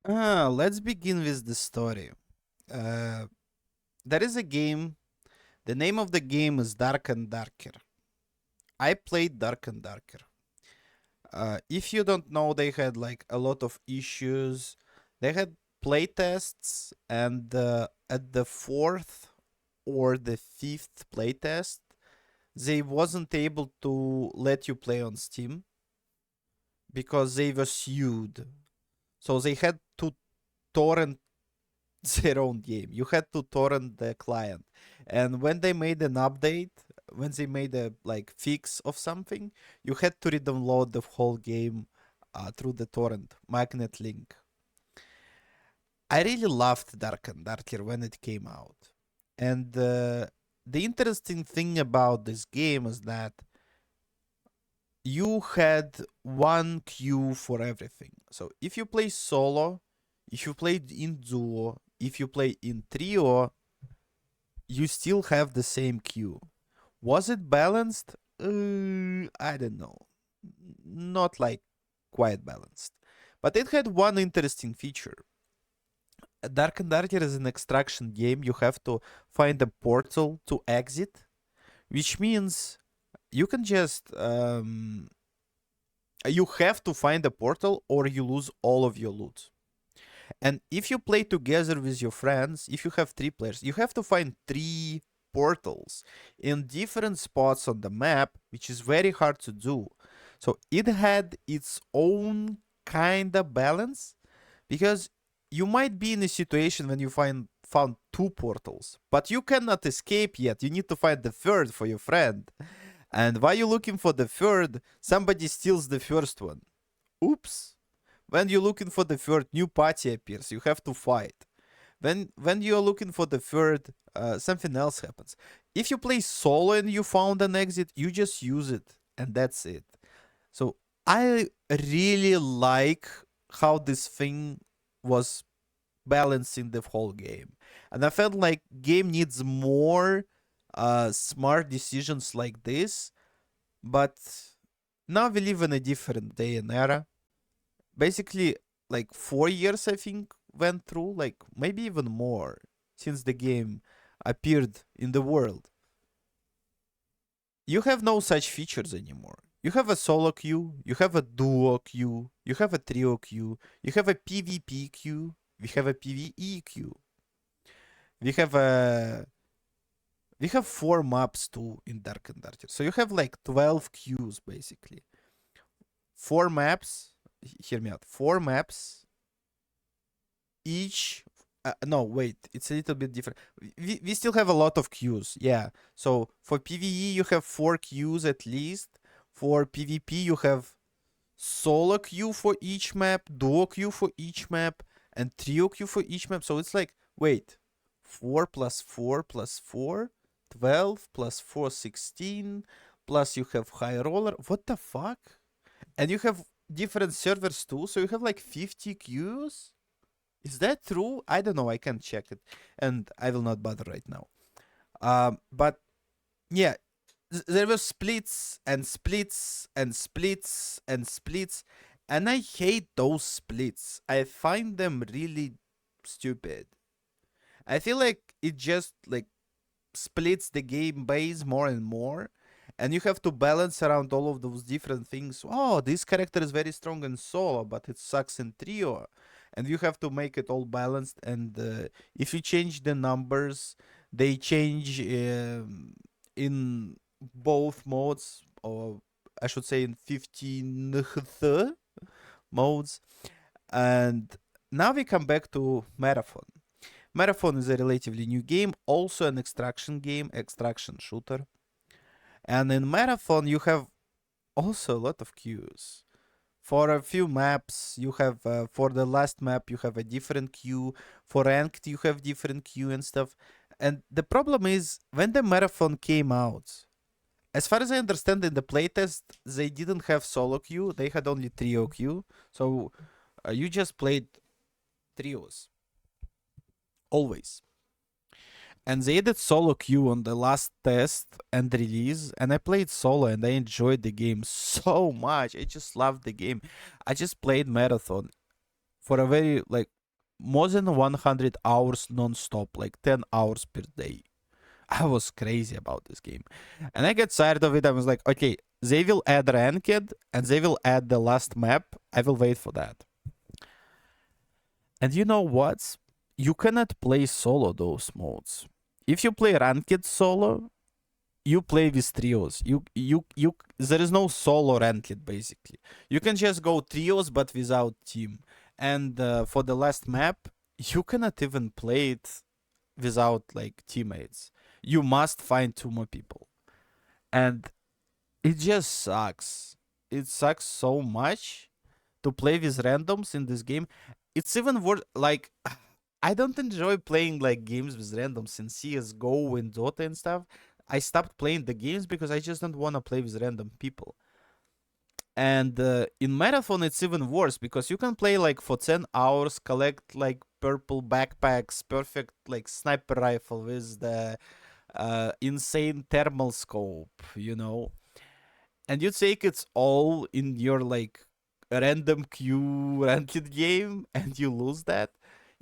Let's begin with the story. Uh, there is a game. The name of the game is Dark and Darker. I played Dark and Darker. If you don't know, they had like a lot of issues. They had playtests, and at the fourth or the fifth playtest, they wasn't able to let you play on Steam because they were sued. So they had to torrent their own game. You had to torrent the client. And when they made an update, when they made a like fix of something, you had to re-download the whole game through the torrent magnet link. I really loved Dark and Darker when it came out. And the interesting thing about this game is that you had one queue for everything. So if you play solo, if you play in duo, if you play in trio, you still have the same queue. Was it balanced? I don't know. Not like quite balanced. But it had one interesting feature. Dark and Darker is an extraction game. You have to find a portal to exit, which means you can just you have to find a portal or you lose all of your loot. And if you play together with your friends, if you have three players, you have to find three portals in different spots on the map, which is very hard to do. So it had its own kind of balance because you might be in a situation when you found two portals, but you cannot escape yet. You need to find the third for your friend. And while you're looking for the third, somebody steals the first one. Oops. When you're looking for the third, new party appears. You have to fight. When you're looking for the third, something else happens. If you play solo and you found an exit, you just use it, and that's it. So I really like how this thing was balancing the whole game, and I felt like game needs more smart decisions like this. But now we live in a different day and era. Basically, like 4 years I think went through, like maybe even more, since the game appeared in the world. You have no such features anymore. You have a solo queue, you have a duo queue, you have a trio queue, you have a PvP queue, we have a PvE queue. We have a we have four maps too in Dark and Darker. So you have like 12 queues basically. Four maps, hear me out. Four maps, each no, wait, it's a little bit different. We still have a lot of queues, yeah. So for PvE you have four queues at least. For PvP you have solo queue for each map, duo queue for each map, and trio queue for each map. So it's like, wait, 4 plus 4 plus 4, 12 plus 4, 16, plus you have high roller. What the fuck? And you have different servers too, so you have like 50 queues? Is that true? I don't know. I can check it, and I will not bother right now. But yeah, there were splits and splits and splits and splits, and I hate those splits. I find them really stupid. I feel like it just like splits the game base more and more, and you have to balance around all of those different things. Oh, this character is very strong in solo, but it sucks in trio, and you have to make it all balanced. And if you change the numbers, they change in both modes, or I should say in 15th modes. And now we come back to Marathon. Marathon is a relatively new game, also an extraction game, extraction shooter. And in Marathon, you have also a lot of queues. For a few maps, you have, for the last map, you have a different queue. For ranked, you have different queue and stuff. And the problem is, when the Marathon came out, as far as I understand, in the playtest, they didn't have solo queue, they had only trio queue. So you just played trios, always. And they added solo queue on the last test and release, and I played solo and I enjoyed the game so much. I just loved the game. I just played Marathon for a very like more than 100 hours non-stop, like 10 hours per day. I was crazy about this game. And I get tired of it. I was like, okay, they will add ranked and they will add the last map. I will wait for that. And you know what? You cannot play solo those modes. If you play ranked solo, you play with trios. You there is no solo ranked basically. You can just go trios but without team. And for the last map, you cannot even play it without like teammates. You must find 2 more people. And it just sucks. It sucks so much to play with randoms in this game. It's even worse. Like, I don't enjoy playing like games with randoms in CS:GO and Dota and stuff. I stopped playing the games because I just don't want to play with random people. And in Marathon, it's even worse because you can play like for 10 hours, collect like purple backpacks, perfect like sniper rifle with the insane thermal scope, you know. And you take it all in your like random queue ranked game and you lose that.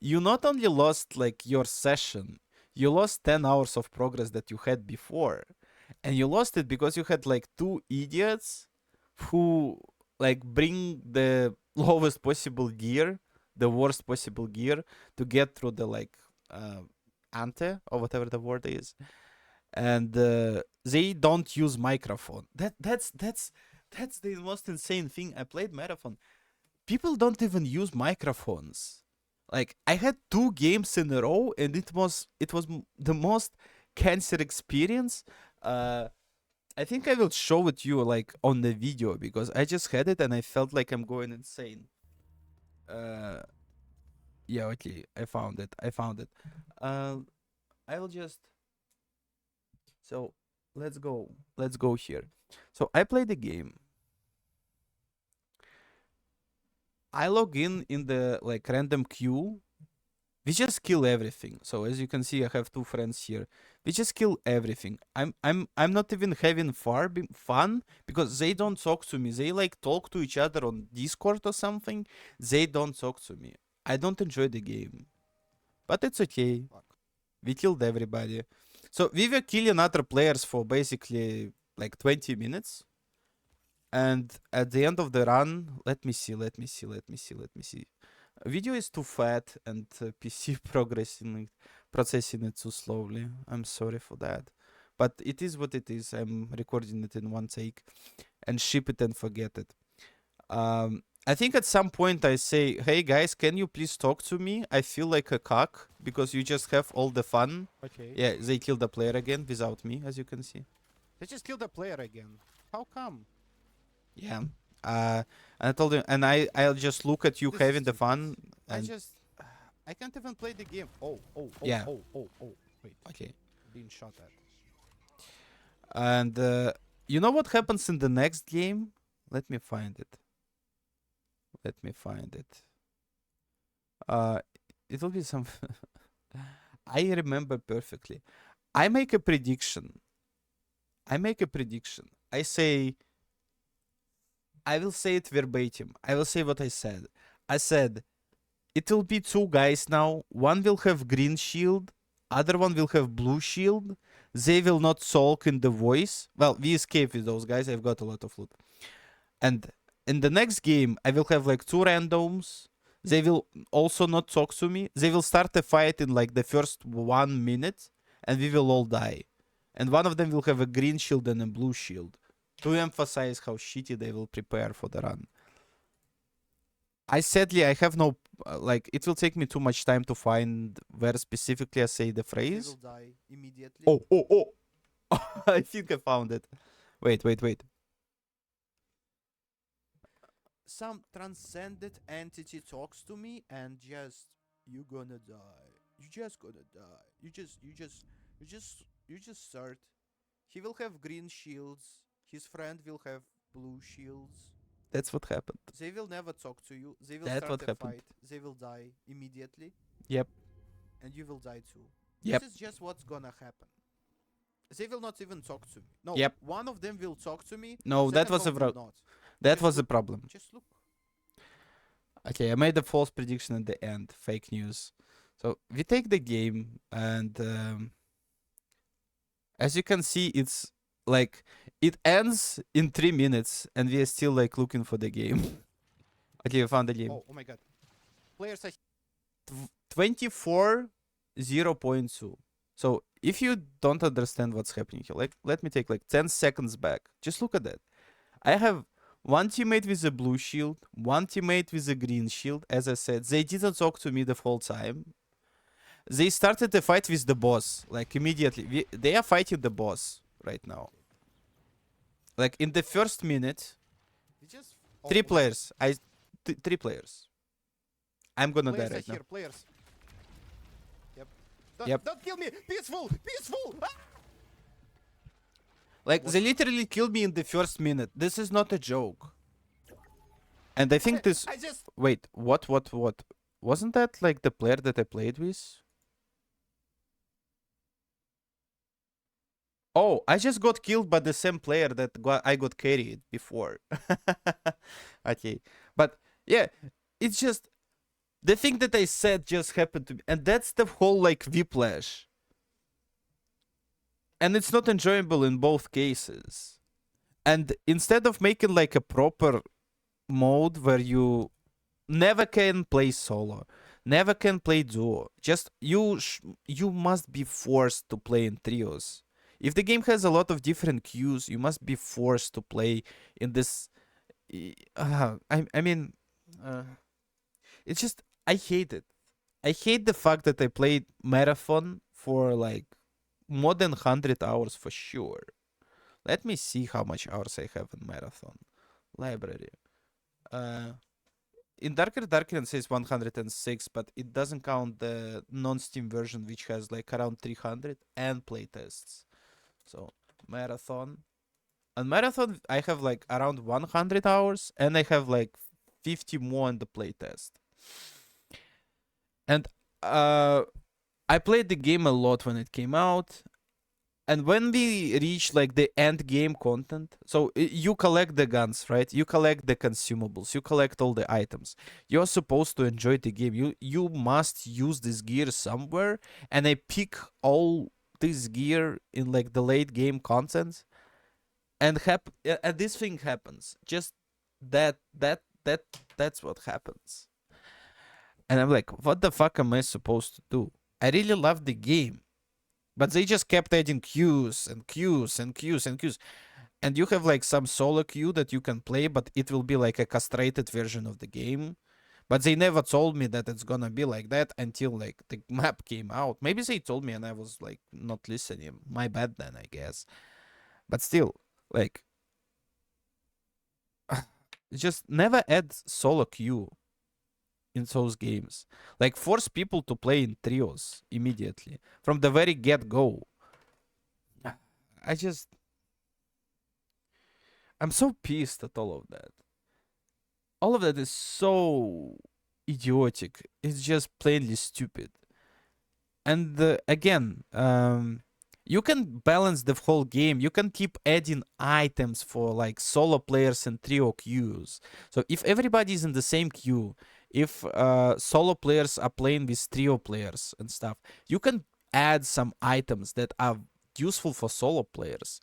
You not only lost like your session, you lost 10 hours of progress that you had before. And you lost it because you had like 2 idiots who like bring the lowest possible gear, the worst possible gear to get through the like ante or whatever the word is. And they don't use microphone. That's the most insane thing. I played Marathon. People don't even use microphones. Like I had 2 games in a row, and it was the most cancer experience. I think I will show it you like on the video because I just had it and I felt like I'm going insane. Uh, yeah, okay, I found it. I will just so let's go. Let's go here. So I play the game. I log in the like random queue. We just kill everything. So as you can see, I have 2 friends here. We just kill everything. I'm not even having fun because they don't talk to me. They like talk to each other on Discord or something. They don't talk to me. I don't enjoy the game. But it's okay. We killed everybody. So we were killing other players for basically like 20 minutes. And at the end of the run, let me see. Video is too fat and PC processing it too slowly. I'm sorry for that. But it is what it is. I'm recording it in one take and ship it and forget it. I think at some point I say, hey guys, can you please talk to me? I feel like a cock because you just have all the fun. Okay. Yeah, they killed the player again without me, as you can see. They just killed a player again. How come? Yeah. I told him, and I'll just look at you This having is the fun. stupid. And I can't even play the game. Oh. Yeah. Oh. Wait. Okay. Being shot at. And you know what happens in the next game? Let me find it. It will be some. I remember perfectly. I make a prediction. I say. I will say it verbatim. I will say what I said. I said it will be 2 guys now. One will have green shield, other one will have blue shield. They will not sulk in the voice. Well, we escape with those guys. I've got a lot of loot. And in the next game, I will have like 2 randoms. They will also not talk to me. They will start a fight in like the first 1 minute, and we will all die. And one of them will have a green shield and a blue shield to emphasize how shitty they will prepare for the run. I have no like. It will take me too much time to find where specifically I say the They phrase. will die immediately. Oh! I think I found it. Wait. Some transcendent entity talks to me and just you gonna die. You just gonna die. You just start. He will have green shields. His friend will have blue shields. That's what happened. They will never talk to you. They will That's start what a happened. fight. They will die immediately. Yep. And you will die too. Yep. This is just what's gonna happen. They will not even talk to me. No, Yep. one of them will talk to me. No, that second was one a will not. that Just was the look. problem. Just look. Okay, I made a false prediction at the end. Fake news. So we take the game, and as you can see, it's like it ends in 3 minutes, and we are still like looking for the game. Okay, we found the game. Oh my god. Players are 24 0.2. So if you don't understand what's happening here, like let me take like 10 seconds back. Just look at that. I have one teammate with a blue shield, one teammate with a green shield. As I said, they didn't talk to me the whole time. They started the fight with the boss, like immediately. They are fighting the boss right now. Like in the first minute, we just three players. Three players. I'm gonna die players are right now. here, players. Yep. Yep. Don't kill me! Peaceful! Peaceful! Ah! Like What? they literally killed me in the first minute. This is not a joke. And I think this. I just Wait, what? Wasn't that like the player that I played with? Oh, I just got killed by the same player that I got carried before. Okay, but yeah, it's just the thing that I said just happened to me, and that's the whole like whiplash. And it's not enjoyable in both cases. And instead of making like a proper mode where you never can play solo, never can play duo, just you must be forced to play in trios. If the game has a lot of different queues, you must be forced to play in this. I mean, it's just I hate it. I hate the fact that I played marathon for like more than 100 hours for sure. Let me see how much hours I have in marathon. Library. In Darker it says 106, but it doesn't count the non-Steam version, which has like around 300 and playtests. So marathon. On marathon, I have like around 100 hours, and I have like 50 more in the playtest. And I played the game a lot when it came out. And when we reach like the end game content, so you collect the guns, right? You collect the consumables, you collect all the items. You're supposed to enjoy the game. You must use this gear somewhere, and I pick all this gear in like the late game content, and this thing happens. Just that's what happens. And I'm like, what the fuck am I supposed to do? I really love the game, but they just kept adding queues and queues and queues and queues. And you have like some solo queue that you can play, but it will be like a castrated version of the game. But they never told me that it's gonna be like that until like the map came out. Maybe they told me and I was like not listening. My bad then, I guess. But still, like, just never add solo queue in those games. Like, force people to play in trios immediately from the very get go. I'm so pissed at all of that. All of that is so idiotic. It's just plainly stupid. And again, you can balance the whole game. You can keep adding items for like solo players and trio queues. So if everybody's in the same queue, if solo players are playing with trio players and stuff, you can add some items that are useful for solo players.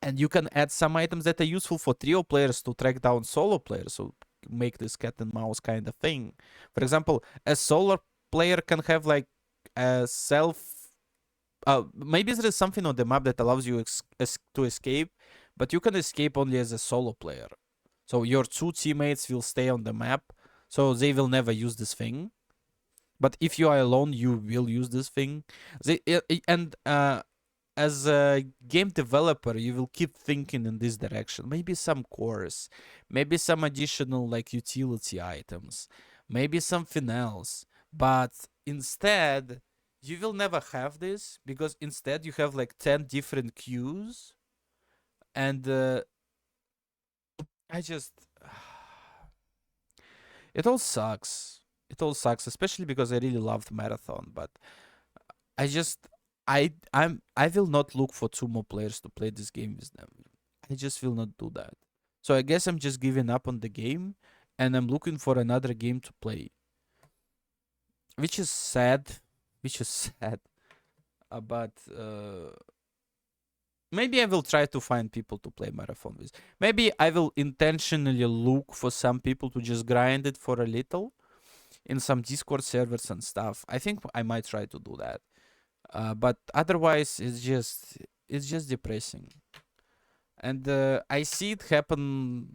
And you can add some items that are useful for trio players to track down solo players. So make this cat and mouse kind of thing. For example, a solo player can have like a maybe there is something on the map that allows you to escape, but you can escape only as a solo player. So your two teammates will stay on the map, so they will never use this thing. But if you are alone, you will use this thing. As a game developer, you will keep thinking in this direction. Maybe some cores, maybe some additional like utility items, maybe something else. But instead, you will never have this, because instead you have like 10 different queues. And I just it all sucks. It all sucks, especially because I really loved Marathon, but I just I will not look for two more players to play this game with them. I just will not do that. So I guess I'm just giving up on the game, and I'm looking for another game to play, which is sad. Which is sad. But maybe I will try to find people to play Marathon with. Maybe I will intentionally look for some people to just grind it for a little in some Discord servers and stuff. I think I might try to do that. But otherwise, it's just depressing. And I see it happen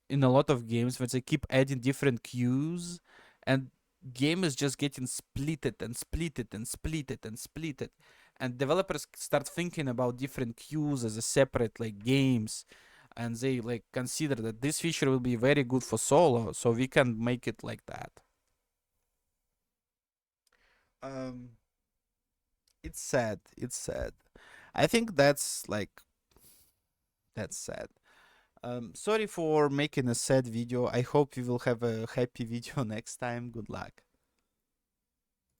in a lot of games where they keep adding different queues, and game is just getting splitted and splitted and splitted and splitted, and developers start thinking about different queues as a separate like games, and they like consider that this feature will be very good for solo, so we can make it like that. Um, it's sad. It's sad. I think that's sad. Sorry for making a sad video. I hope we will have a happy video next time. Good luck.